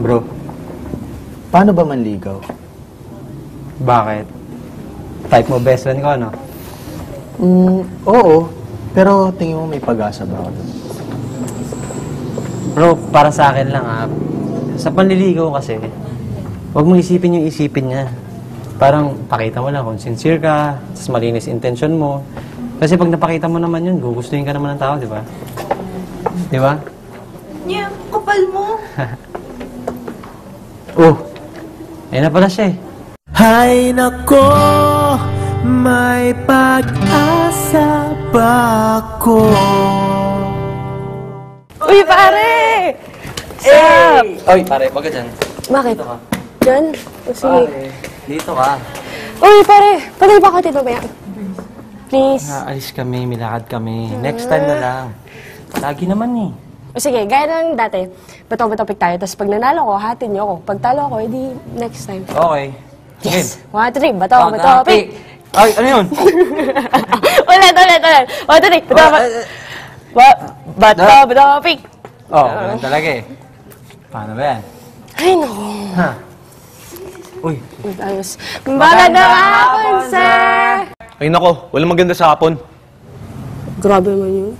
Bro, paano ba manligaw? Bakit? Type mo best friend ko, ano? Oo. Pero tingin mo may pag-asa ba ako dun? Bro, para sa akin lang sa panliligaw kasi, huwag mong isipin yung isipin niya. Parang pakita mo lang kung sincere ka, tapos malinis intention mo. Kasi pag napakita mo naman yun, gugustuhin ka naman ng tao, di ba? Di ba? Niya, kapal mo. Oh, ayun na pala siya eh. Hay nako, may pag-asa ba ako? Uy, pare! Sup? Oy, pare, wag ka dyan. Bakit? Dito ka. Diyan? O, sige. Pare, dito ka. Uy, pare! Patay pa ka dito ba yan? Please. Naalis kami, milakad kami. Next time na lang. Lagi naman eh. O sige, gaya ng dati. Bato-batopik tayo. Tapos pag nanalo ko, hatin niyo ako. Pag talo ako, edi next time. Okay. Yes! 1, 2, 3. Bato-batopik! Ay, ano yun? Ulit! 1, 2, 3. Bato-batopik! Oh, ganun talaga eh. Paano ba yan? Ay, naku. Ha? Uy. Ayos. Magandang hapon, sir! Ay nako, walang maganda sa hapon. Grabe naman yun.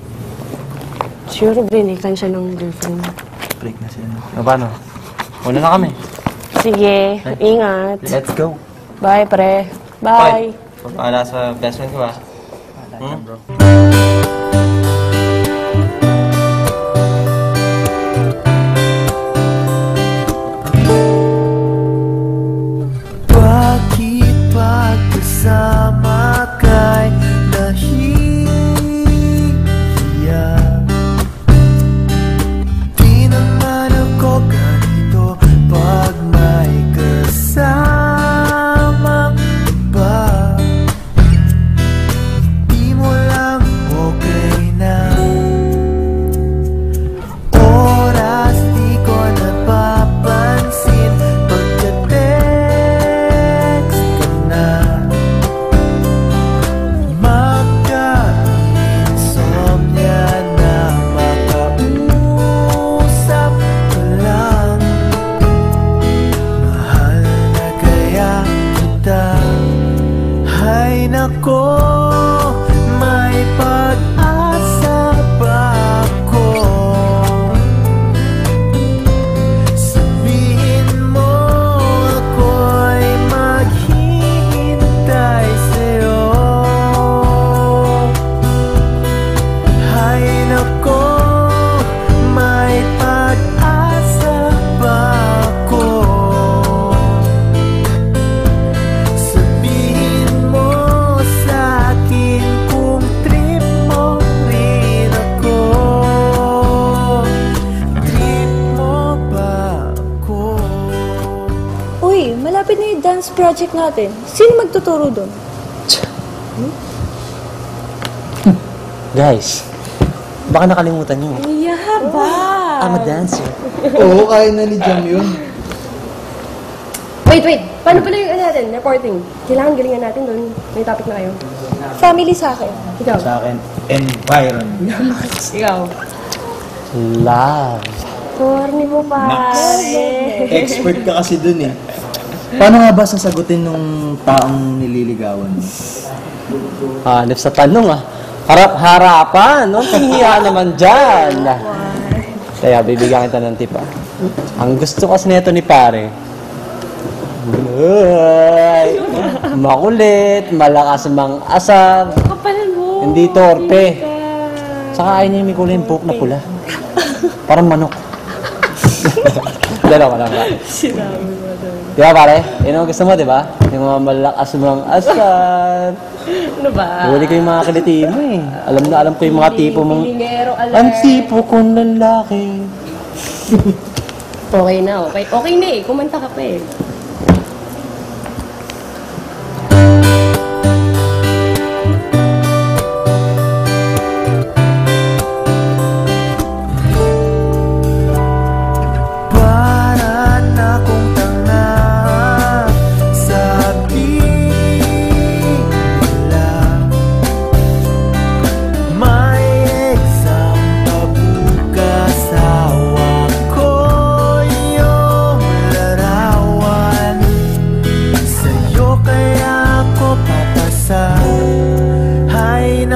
Siguro binikan siya ng girlfriend. Break na sila. O, paano? Una na kami. Sige, ingat. Let's go. Bye, pre. Bye. Pagpala sa best friend ko ba? Bro. Bakit pagkasama kay nahihiya? Di naman ako ganito pag may kasama ba? Di mo lang okay na. Oras di ko napapansin pagka-text ka na. Magka-insomnia na makausap ka lang. Mahal na kaya kita. Hay nako, may pag-asa ba ako? Sabihin mo ako'y maghihintay sa'yo. Hay nako, may pag-asa ba ako? Sabihin mo sa'kin kung trip mo rin ako. Trip mo ba ako? Uy, malapit na yung dance project natin. Sino magtuturo doon? Guys, baka nakalimutan nyo. Yeah, ba? I'm a dancer. Oo, kaya na ni Jam yun. Wait. Paano pala yung natin? Reporting. Kailangan galingan natin doon. May topic na kayo. Family sa akin. Ikaw. Sa akin, environment. Ikaw. Love. Corny mo, pare. Expert ka kasi dun eh. Paano nga ba sasagutin nung taong nililigawan mo? Hanip sa tanong Harap-harapan, no? Kahiya naman dyan. Kaya bibigyan kita ng tip Ang gusto kasi nito ni pare, ay, makulit, malakas mang asar, Kapal mo. hindi torpe. Saka ayaw niya yung kulay yung buhok na pula. Parang manok. Dalawa lang ba? Sinabi mo doon. Di ba pare? Yun ang gusto mo, di ba? Yung mga malakas mang asar. Ano ba? Huli ko yung mga kiliti mo eh. Alam na alam ko yung mga tipo mong... Pilingero alert. Ang tipo kong lalaki. Okay na, okay. Okay na eh. Kumanta ka pa eh. Para na kung tanga, sabi nila. May exam pa bukas, hawak ko yung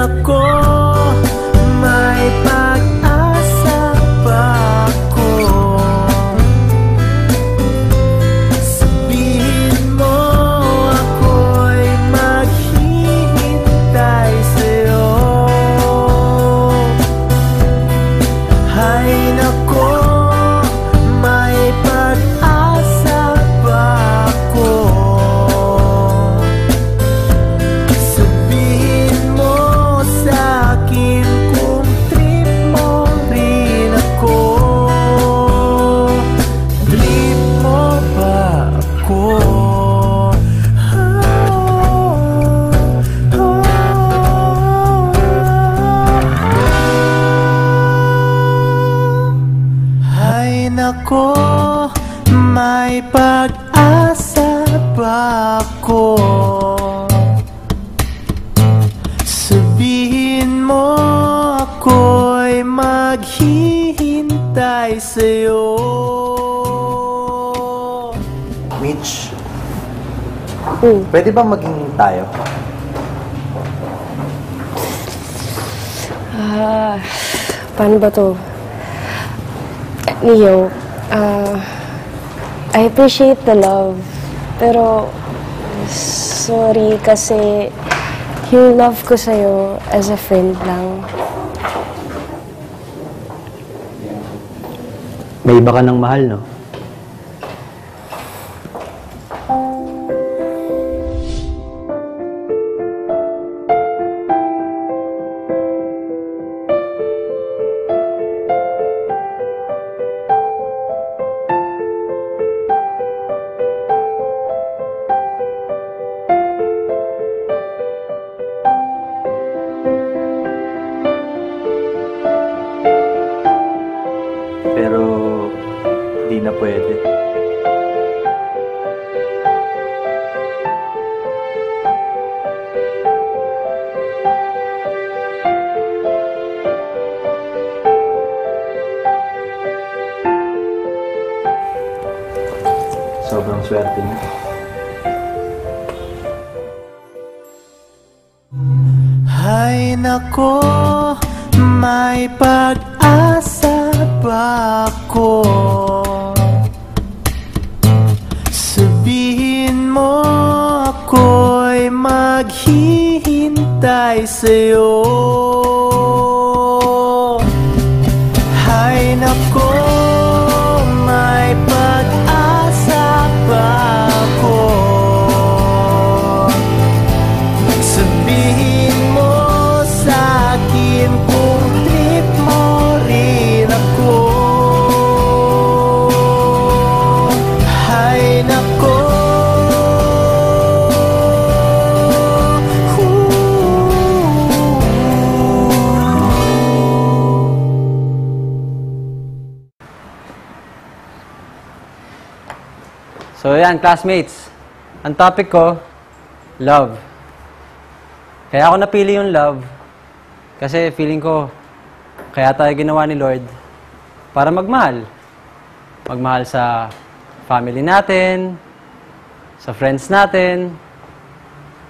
nako, may pag-asa pa ako. Sabihin mo ako'y maghihintay sa'yo. Hay nako, may pag-asa pa ako. Sabihin mo sa'kin kung trip mo rin ako. Trip mo ba ako? Ay nako, may pag-asa ba ako? Sabihin mo ako'y maghihintay sa'yo. Mitch, pwede bang maging tayo? Paano ba to? Leo, I appreciate the love, pero sorry kasi yung love ko sa'yo as a friend lang. May iba ka ng mahal, no? Pero di na pwede. Sobrang swerte niyo. Ay nako, may pag-asa ba ako? Sabihin mo ako'y maghihintay sa'yo. Ay nako, may pag-asa ba ako? Sabihin mo sa'kin kung trip mo rin ako. Hay nako, So yan, classmates. Ang topic ko, love. Kaya ako napili yung love kasi feeling ko kaya tayo ginawa ni Lord para magmahal. Magmahal sa family natin, sa friends natin,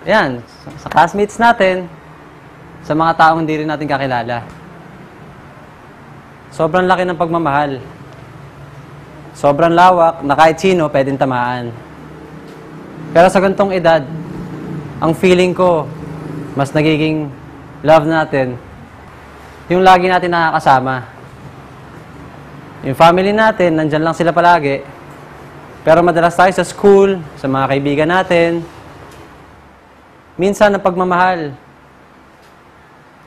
yan, sa classmates natin, sa mga taong hindi rin natin kakilala. Sobrang laki ng pagmamahal. Sobrang lawak na kahit sino pwedeng tamaan. Pero sa ganitong edad, ang feeling ko, mas nagiging love natin, yung lagi natin nakakasama. Yung family natin, nandyan lang sila palagi. Pero madalas tayo sa school, sa mga kaibigan natin. Minsan ang pagmamahal.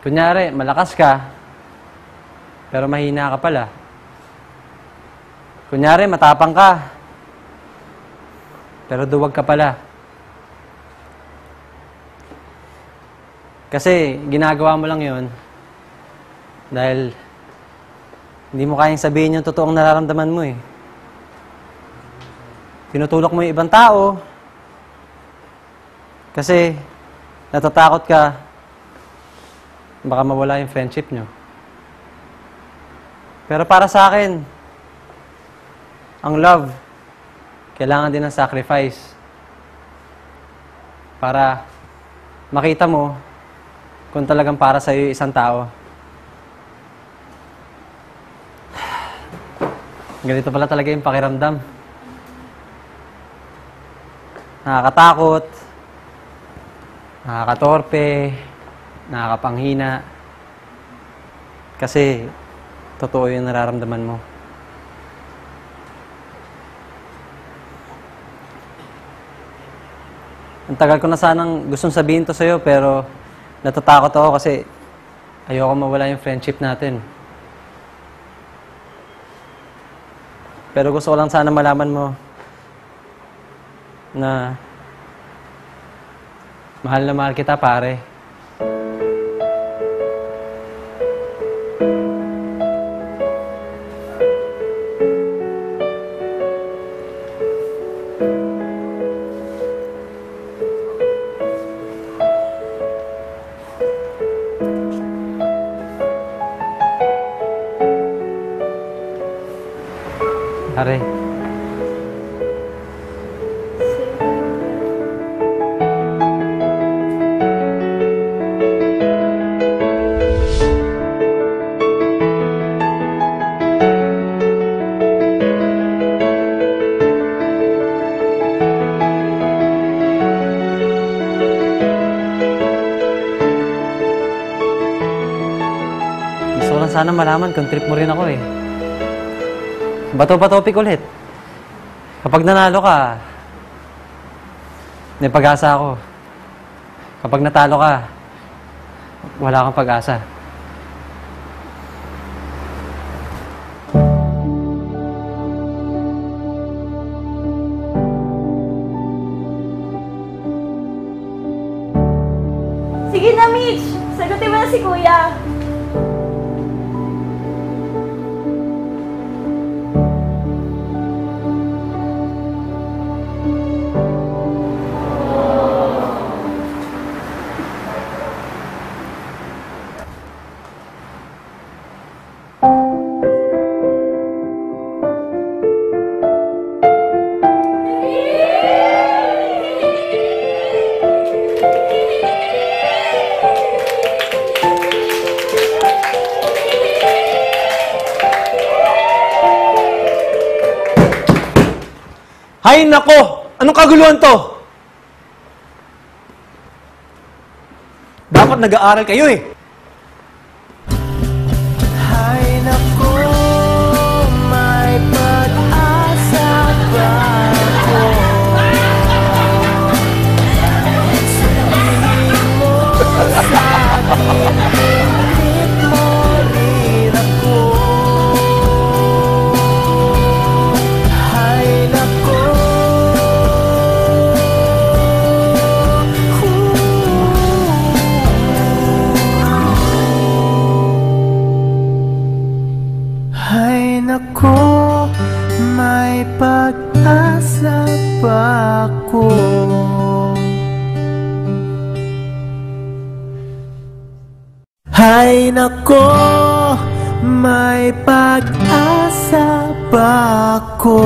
Kunyari, malakas ka, pero mahina ka pala. Kunyari, matapang ka, pero duwag ka pala. Kasi ginagawa mo lang yon dahil hindi mo kayang sabihin yung totoong nararamdaman mo eh. Tinutulok mo yung ibang tao kasi natatakot ka baka mawala yung friendship nyo. Pero para sa akin, ang love, kailangan din ng sacrifice para makita mo kung talagang para sa'yo yung isang tao. Ganito pala talaga yung pakiramdam. Nakakatakot, nakakatorpe, nakakapanghina. Kasi, totoo yung nararamdaman mo. Ang tagal ko na sanang gustong sabihin to sa'yo, pero natatakot ako kasi ayoko mawala yung friendship natin. Pero gusto ko lang sana malaman mo na mahal kita, pare. Pare. Gusto ko lang sana malaman kung trip mo rin ako eh. Bato pa topic ulit. Kapag nanalo ka, may pag-asa ako. Kapag natalo ka, wala kang pag-asa. Sige na, Mitch! Sagutin mo na si Kuya! Hay nako! Anong kaguluhan to? Dapat nag-aaral kayo eh. Hay nako, may pag-asa ba ako? Sabihin mo sa akin kung trip mo rin ako. Hay nako, hay nako, may pag-asa ba ako? Hay nako, may pag-asa ba ako?